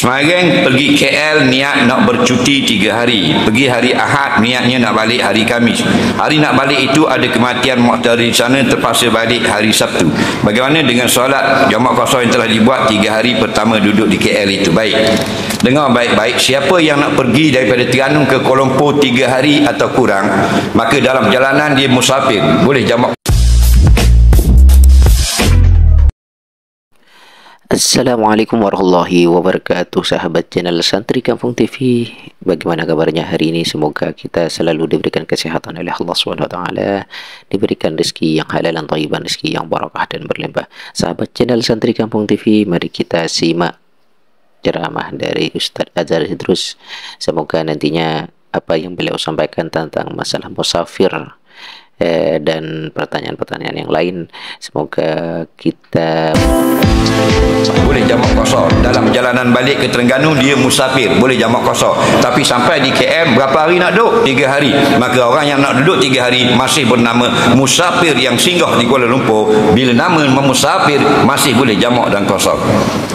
Semarang pergi KL niat nak bercuti 3 hari. Pergi hari Ahad niatnya nak balik hari Khamis. Hari nak balik itu ada kematian muqtadi di sana, terpaksa balik hari Sabtu. Bagaimana dengan solat jamak qasar yang telah dibuat 3 hari pertama duduk di KL itu? Baik. Dengar baik-baik, siapa yang nak pergi daripada Terengganu ke Kuala Lumpur 3 hari atau kurang, maka dalam perjalanan dia musafir, boleh jamak. Assalamualaikum warahmatullahi wabarakatuh, sahabat channel Santri Kampung TV. Bagaimana kabarnya hari ini? Semoga kita selalu diberikan kesehatan oleh Allah SWT, diberikan rezeki yang halal dan thayyiban, rezeki yang barakah dan berlimpah. Sahabat channel Santri Kampung TV, mari kita simak ceramah dari Ustaz Azhar Idrus. Semoga nantinya apa yang beliau sampaikan tentang masalah musafir dan pertanyaan-pertanyaan yang lain, semoga kita boleh jamak qasar. Dalam perjalanan balik ke Terengganu dia musafir, boleh jamak qasar. Tapi sampai di KM berapa hari nak duduk? 3 hari. Maka orang yang nak duduk 3 hari masih bernama musafir yang singgah di Kuala Lumpur. Bila nama memusafir masih boleh jamak dan qasar.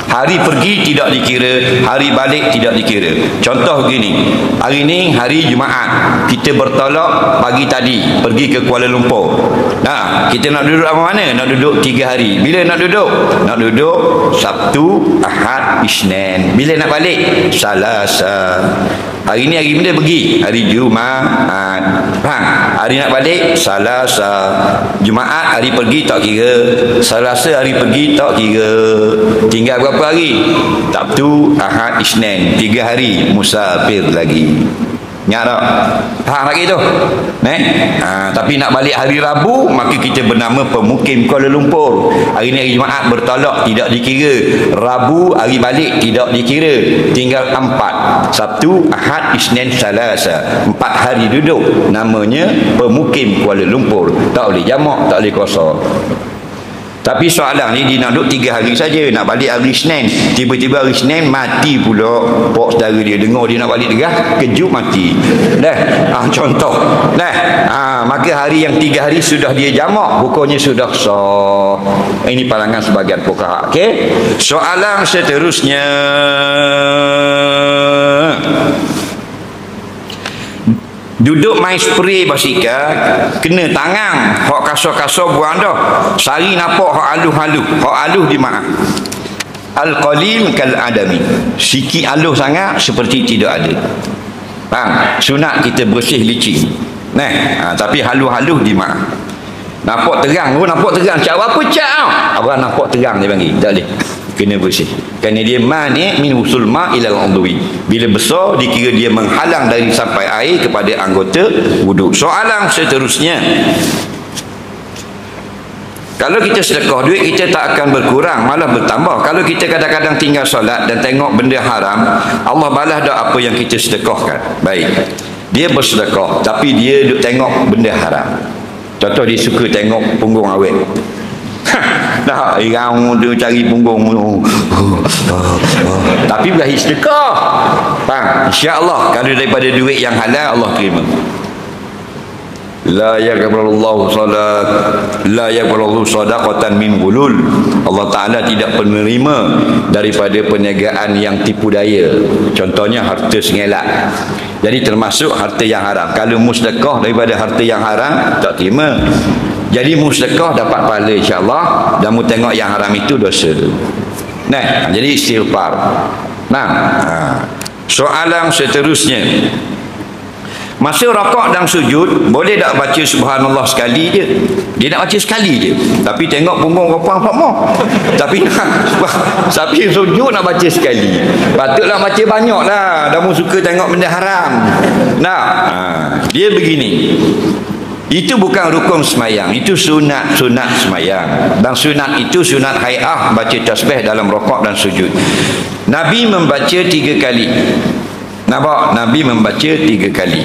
Hari pergi tidak dikira, hari balik tidak dikira. Contoh begini, hari ini hari Jumaat, kita bertolak pagi tadi pergi ke Kuala Lumpur. Nah, kita nak duduk apa mana? Nak duduk 3 hari. Bila nak duduk? Nak duduk Sabtu, Ahad, Isnin. Bila nak balik? Selasa. Hari ni hari mana pergi? Hari Jumaat. Faham? Hari nak balik? Selasa. Jumaat hari pergi tak kira. Selasa hari pergi tak kira. Tinggal berapa hari? Sabtu, Ahad, Isnin. 3 hari musafir lagi. Ingat tak? Faham lagi tu? Tapi nak balik hari Rabu, maka kita bernama pemukim Kuala Lumpur. Hari ni hari Jumaat bertolak, tidak dikira. Rabu hari balik tidak dikira. Tinggal 4. Sabtu, Ahad, Isnin, Selasa. 4 hari duduk. Namanya pemukim Kuala Lumpur. Tak boleh jamak, tak boleh qasar. Tapi soalan ni dia nak duduk 3 hari saja, nak balik hari Isnin. Tiba-tiba hari Isnin mati pula pok saudara dia, dengar dia nak balik derah, kejut mati. Contoh. Maka hari yang 3 hari sudah dia jamak, hukumnya sudah sah. Ini pandangan sebagian fuqaha. Okey. Soalan seterusnya, duduk main spray basikal, kena tangan hak kasar-kasar buang dah. Sari nampak hak aluh-aluh. Hak aluh di maaf. Al-qalil kal adami. Sikit aluh sangat seperti tidak ada. Faham? Sunat kita bersih licin. Tapi haluh-haluh di maaf. Nampak terang, nampak terang. Cak apa cak tau? Abang nampak terang dia panggil. Tak boleh. Kena bersih. Kerana dia mani' min usul ma' ilal udwi. Bila besar dikira dia menghalang dari sampai air kepada anggota wuduk. Soalan seterusnya, kalau kita sedekah duit, kita tak akan berkurang, malah bertambah. Kalau kita kadang-kadang tinggal solat dan tengok benda haram, Allah balas dah apa yang kita sedekahkan. Baik, dia bersedekah tapi dia duk tengok benda haram. Contoh, dia suka tengok punggung awet. Dah irang tu cari punggung. Tapi berakhir sedekah. Faham? InsyaAllah kalau daripada duit yang halal, Allah terima. La yaqbalullahu salat, la yaqbalullahu sadaqatan min ghulul. Allah Taala tidak penerima daripada perniagaan yang tipu daya. Contohnya harta sengelak. Jadi termasuk harta yang haram. Kalau musdekah daripada harta yang haram, tak terima. Jadi musdekah dapat pahala insya-Allah, dan mu tengok yang haram itu dosa. Jadi istighfar. Soalan seterusnya, masa rakaat dan sujud boleh tak baca subhanallah sekali je? Dia nak baca sekali je, tapi tengok punggung apa-apa. Tapi sujud nak baca sekali. Patutlah baca banyaklah. Dah mu suka tengok benda haram. Dia begini. Itu bukan rukun semayang, itu sunat semayang. Dan sunat itu sunat hai'ah, baca tasbih dalam rakaat dan sujud. Nabi membaca 3 kali. Nampak? Nabi membaca 3 kali.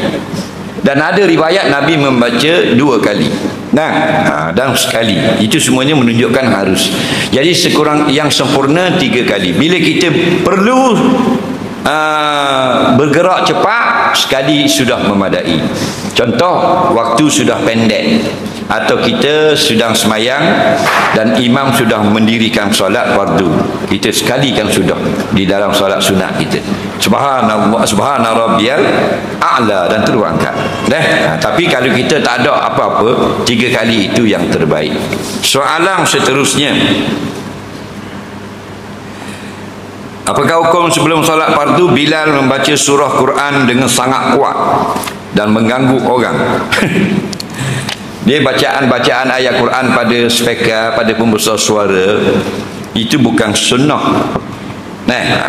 Dan ada riwayat Nabi membaca 2 kali. Dan sekali. Itu semuanya menunjukkan harus. Jadi sekurang yang sempurna 3 kali. Bila kita perlu bergerak cepat, sekali sudah memadai. Contoh, waktu sudah pendek, atau kita sedang semayang dan imam sudah mendirikan solat fardu, kita sekalikan sudah di dalam solat sunat kita, subhanallah subhana rabbiyal a'la, dan terus angkat. Tapi kalau kita tak ada apa-apa, 3 kali itu yang terbaik. Soalan seterusnya, apakah hukum sebelum solat fardu Bilal membaca surah Quran dengan sangat kuat dan mengganggu orang? Dia bacaan-bacaan ayat Quran pada speaker, pada pembesar suara, itu bukan sunnah.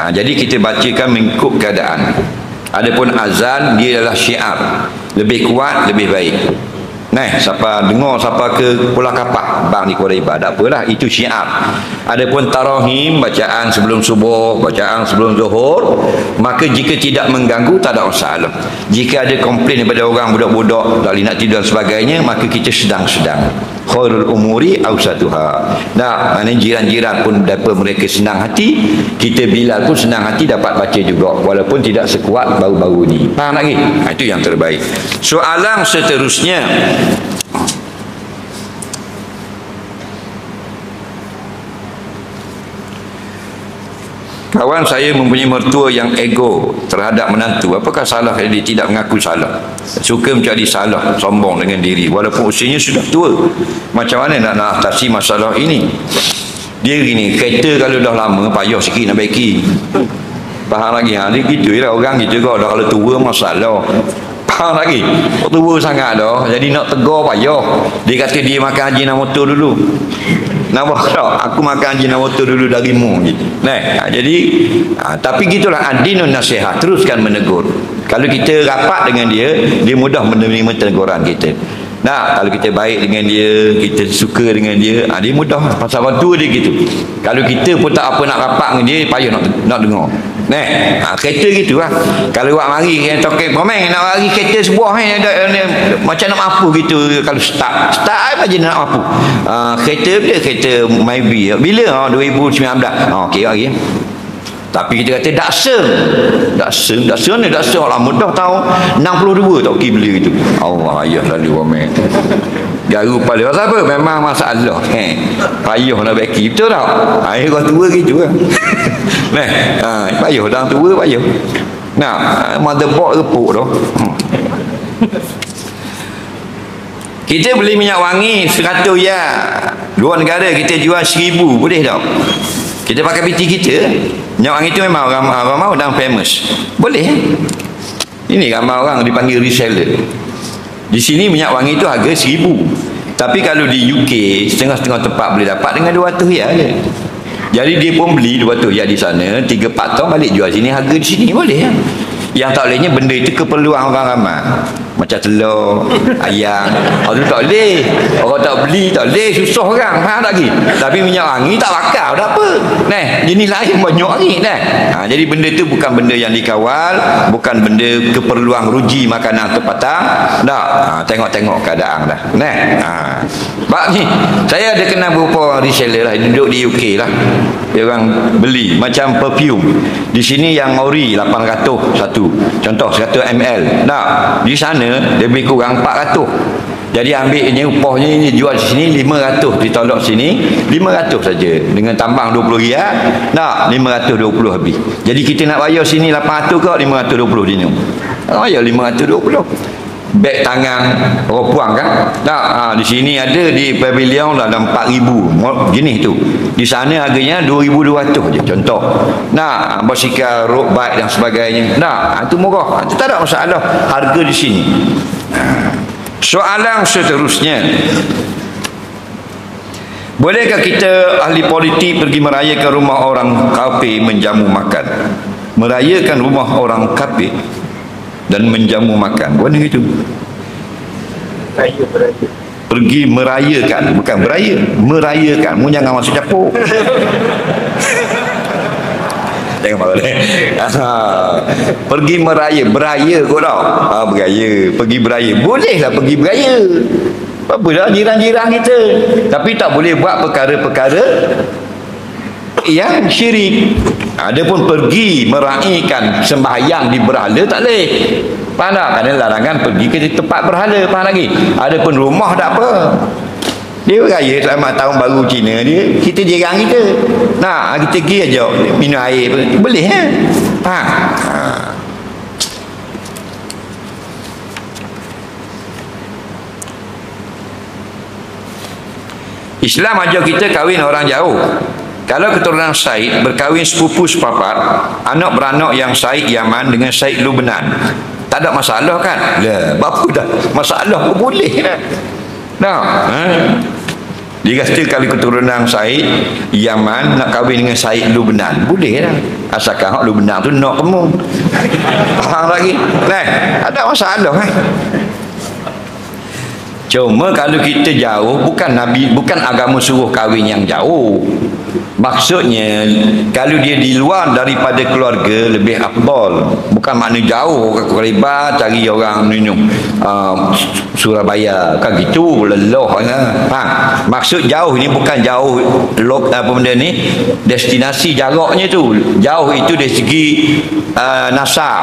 Jadi kita bacakan mengikut keadaan. Adapun azan, dia adalah syiar, lebih kuat lebih baik. Siapa dengar, siapa ke Pulau Kapak bang di Koreba, tak apalah, itu syiar. Adapun tarahim, bacaan sebelum subuh, bacaan sebelum zuhur, maka jika tidak mengganggu, tak ada masalah. Jika ada komplain daripada orang budak-budak tak boleh nak tidur dan sebagainya, maka kita sedang-sedang. Khairul umuri awsatuha. Maknanya jiran-jiran pun dapat mereka senang hati, kita Bilal pun senang hati dapat baca juga, walaupun tidak sekuat baru-baru ni. Faham lagi? Itu yang terbaik. Soalan seterusnya, kawan saya mempunyai mertua yang ego terhadap menantu. Apakah salah dia tidak mengaku salah? Suka mencari salah, sombong dengan diri walaupun usianya sudah tua. Macam mana nak atasi masalah ini? Dia gini, kereta kalau dah lama payah sikit nak baiki. Faham lagi? Dia gitu je lah, orang gitu juga. Kalau tua masalah. Faham lagi? Tua sangat dah, jadi nak tegur payah. Dia kata dia makan haji nak motor dulu. Nampak tak? Aku makan haji nak motor dulu darimu gitu. Jadi tapi gitulah adinun nasihat, teruskan menegur. Kalau kita rapat dengan dia, dia mudah menerima teguran kita. Kalau kita baik dengan dia, kita suka dengan dia, dia mudah. Pasal orang tua dia gitu. Kalau kita pun tak apa nak rapat dengan dia, payah nak dengar. Kereta gitu lah. Kalau awak mari tokek komen nak mari kereta sebuah macam nak apa gitu. Kalau start aja nak apa. Kereta bila kereta Myvi bila 2019. Okey lagi. Tapi kita kata Datsun lama dah tahun 62 tak okey beli gitu. Allah ayah lalu ramai. Garu pada pasal apa? Memang masalah. Payah nak baiki, betul tak? Air orang tua gitu kan. Payah dah tua payah. Motherboard repuk dah. Kita beli minyak wangi 100 ya. Luar negara kita jual 1000, boleh tak? Kita pakai PT kita. Minyak wangi itu memang orang mau dan famous. Boleh. Ini ramai orang dipanggil reseller. Di sini minyak wangi itu harga 1000. Tapi kalau di UK, setengah-setengah tempat boleh dapat dengan 200 ya je. Jadi dia pun beli 200 ya di sana, 3-4 tahun balik jual sini, harga di sini boleh ya. Yang tak bolehnya benda itu keperluan orang ramai. Macam telur, ayam, itu tak boleh. Orang tak beli, tak boleh, susah orang. Faham tak lagi? Tapi minyak wangi tak bakar, tak apa. Jenis lain banyak lagi. Jadi benda itu bukan benda yang dikawal, bukan benda keperluan ruji makanan tempatan. Tengok-tengok keadaan dah. Bak ni, saya ada kenal beberapa reseller lah, duduk di UK lah. Dia orang beli macam perfume. Di sini yang ori 800 satu. Contoh 100 ml. Di sana dia lebih kurang 400. Jadi ambilnya upahnya ini jual di sini 500, ditolak sini 500 saja dengan tambang 20 riyal. 520 habis. Jadi kita nak bayar sini 800 ke 520 dia. Bayar 520. Beg tangan orang puang kan. Di sini ada di pavilion dalam 4000 jenis tu. Di sana harganya 2200 je contoh. Basikal road bike dan sebagainya. Itu murah. Itu tak ada masalah harga di sini. Soalan seterusnya, bolehkah kita ahli politik pergi merayakan rumah orang kafir menjamu makan? Merayakan rumah orang kafir dan menjamu makan, boleh gitu? Pergi merayakan, bukan beraya, merayakan. Mu jangan masuk campur. Jangan marah. Pergi beraya kau tak? Beraya, pergi beraya. Bolehlah pergi beraya. Apa dah jiran-jiran kita. Tapi tak boleh buat perkara-perkara yang syirik. Ada pun pergi meraihkan sembahyang di berhala tak boleh. Faham tak? Kerana larangan pergi ke tempat berhala. Faham lagi? Ada pun rumah tak apa. Dia raya selamat tahun baru Cina dia, kita jirang kita. Nah, kita pergi aja minum air boleh kan? Islam ajar kita kahwin orang jauh. Kalau keturunan Said berkahwin sepupu sepapat, anak beranak yang Said Yaman dengan Said Lubnan, tak ada masalah kan? Lah, apa dah masalah pun boleh kan? Nah, dia kata kalau keturunan Said Yaman nak kahwin dengan Said Lubnan, boleh dah. Asalkan hak Lubnan tu nak kamu. Faham lagi? Nah, ada masalah kan? Cuma kalau kita jauh, bukan Nabi, bukan agama suruh kahwin yang jauh. Maksudnya kalau dia di luar daripada keluarga lebih afdal. Bukan makna jauh ke Kalibat cari orang minum Surabaya kan gitu leloh kan. Maksud jauh ni bukan jauh apa benda ni, destinasi jaraknya tu. Jauh itu dari segi nasab.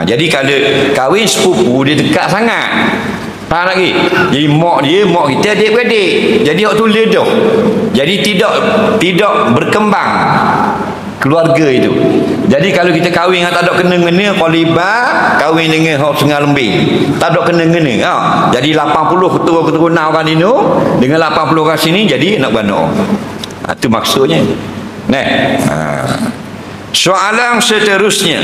Jadi kalau kahwin sepupu dia dekat sangat. Faham lagi? Jadi mak kita adik-beradik. Jadi hak tu ledah. Jadi tidak berkembang keluarga itu. Jadi kalau kita kahwin tak ada kena-mengena, Kalibat kahwin dengan hak Sungai Lembing, tak ada kena-mengena. Jadi 80 keturunan orang ini dengan 80 orang sini jadi anak beranak. Itu maksudnya. Soalan seterusnya,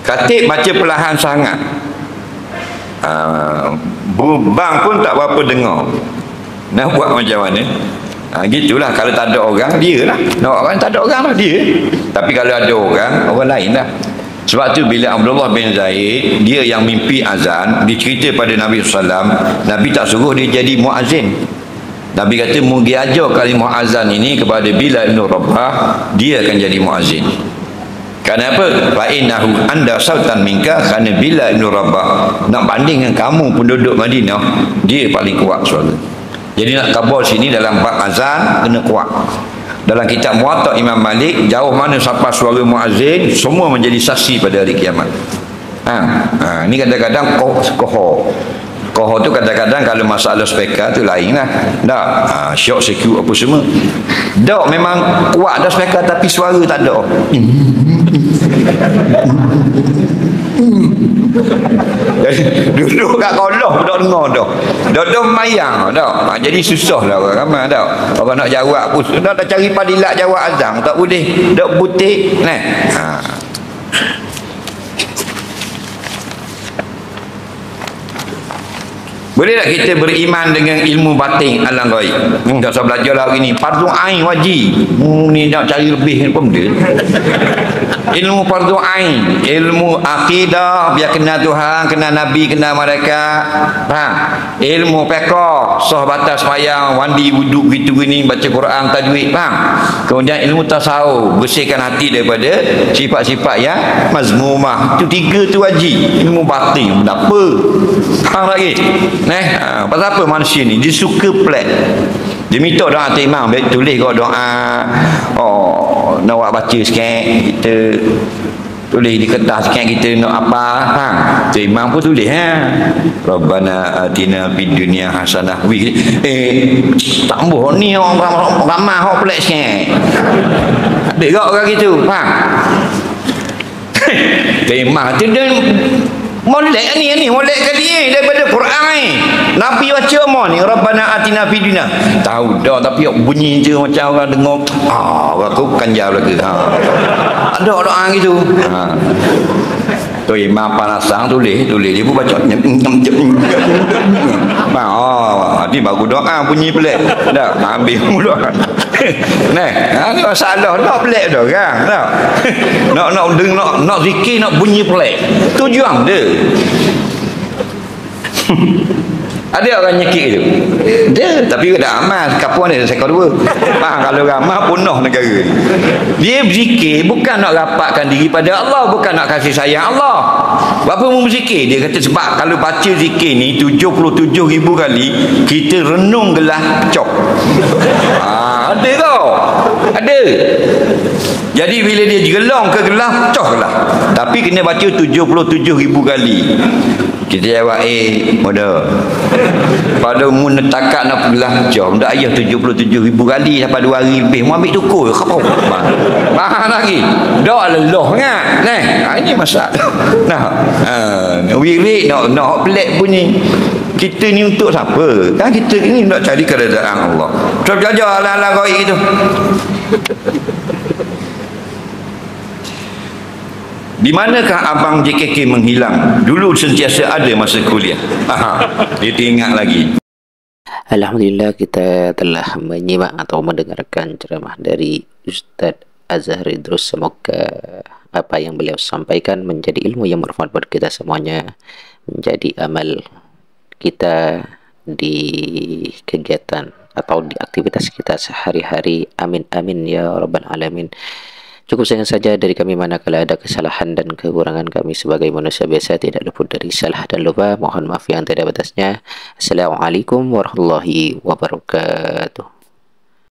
katik baca perlahan sangat, bang pun tak berapa dengar. Nak buat macam mana? Gitulah, kalau tak ada orang dia lah. Nak orang tak ada orang lah dia. Tapi kalau ada orang lain lah. Sebab tu bila Abdullah bin Zaid dia yang mimpi azan, dia cerita pada Nabi SAW, Nabi tak suruh dia jadi muazzin. Nabi kata mugi ajar kalimah azan ini kepada Bilal bin Rabah, dia akan jadi muazzin. Kenapa? Fa'innahu anda sautan minka, kerana Bilal bin Rabah nak banding dengan kamu penduduk Madinah, dia paling kuat suara. Jadi nak kabul sini dalam bab azan kena kuat. Dalam kitab Muwatta Imam Malik, jauh mana sampai suara muazzin, semua menjadi saksi pada hari kiamat. Ini kadang-kadang koho tu kadang-kadang kalau masalah speaker tu lain lah. Syok secure apa semua. Dak memang kuat dah speaker tapi suara tak ada. Jadi duduk kat kolah dak dengar dah. Dak mayang dah. Jadi susah lah orang ramai dah. Orang nak jawab pun dah cari padilat jawab azan tak boleh. Dak butik nah. Boleh tak kita beriman dengan ilmu batin alam gaib? Tak usah belajar lah hari ni. Fardu ain wajib. Ni nak cari lebih pun dia. Ilmu fardu ain, ilmu akidah, biar kenal Tuhan, kenal Nabi, kenal malaikat. Ilmu fiqh, sah batas sembahyang, mandi, wuduk gitu gini, baca Quran, tajwid. Kemudian ilmu tasawuf, bersihkan hati daripada sifat-sifat yang mazmumah. Itu 3 tu wajib. Ilmu batin apa? Faham lagi? Pasal apa manusia ni dia suka pelik. Dia minta doa atas imam, dia tulis kau doa nak buat baca sikit, kita tulis di kertas sikit, kita nak apa tu imam pun tulis Rabbana atina fid dunya hasanah. Tambah ni orang ramai hok pelik sikit. Ada gak orang gitu, tu imam tu dia molek ni molek ke dia daripada Quran ni. Nabi baca apa ni? Rabbana atina fid dunya. Tahu dah tapi bunyi je macam orang dengar orang tu kanjar lagi. Ada doa gitu. Tu imam panasang tulis dia pun baca dia baru doa bunyi pelik dah ambil mula. Ni masalah dah pelik dah kan. Nak zikir nak bunyi pelik. Tujuan dia. Ada orang nyekik tu. Dia tapi dah amal kapuan dia sekor 2. Kalau ramah punah negara. Dia berzikir bukan nak rapatkan diri pada Allah, bukan nak kasih sayang Allah. Berapa mu berzikir? Dia kata sebab kalau baca zikir ni 77,000 kali, kita renung gelas cok. Ada tau. Ada. Jadi bila dia gelong ke gelah, coh lah. Tapi kena baca 77,000 kali. Kita jawab, muda. Pada mu netakat nak gelah, jom. Tak ayah 77,000 kali sampai 2 hari lebih. Mu ambil tukur. Mahal lagi. Tak leloh kan? Ini masalah. Wirid nak pelik bunyi. Kita ni untuk siapa? Kan kita ni nak cari keredaan Allah. Terus belajar ala-ala gaib itu. Di manakah abang JKK menghilang? Dulu sentiasa ada masa kuliah. Dia ingat lagi. Alhamdulillah, kita telah menyimak atau mendengarkan ceramah dari Ustaz Azhar Idrus. Semoga apa yang beliau sampaikan menjadi ilmu yang bermanfaat buat kita semuanya, menjadi amal kita di kegiatan atau di aktivitas kita sehari-hari. Amin amin ya rabbal alamin. Cukup sekian saja dari kami. Manakala ada kesalahan dan kekurangan, kami sebagai manusia biasa tidak luput dari salah dan lupa. Mohon maaf yang tidak batasnya. Assalamualaikum warahmatullahi wabarakatuh.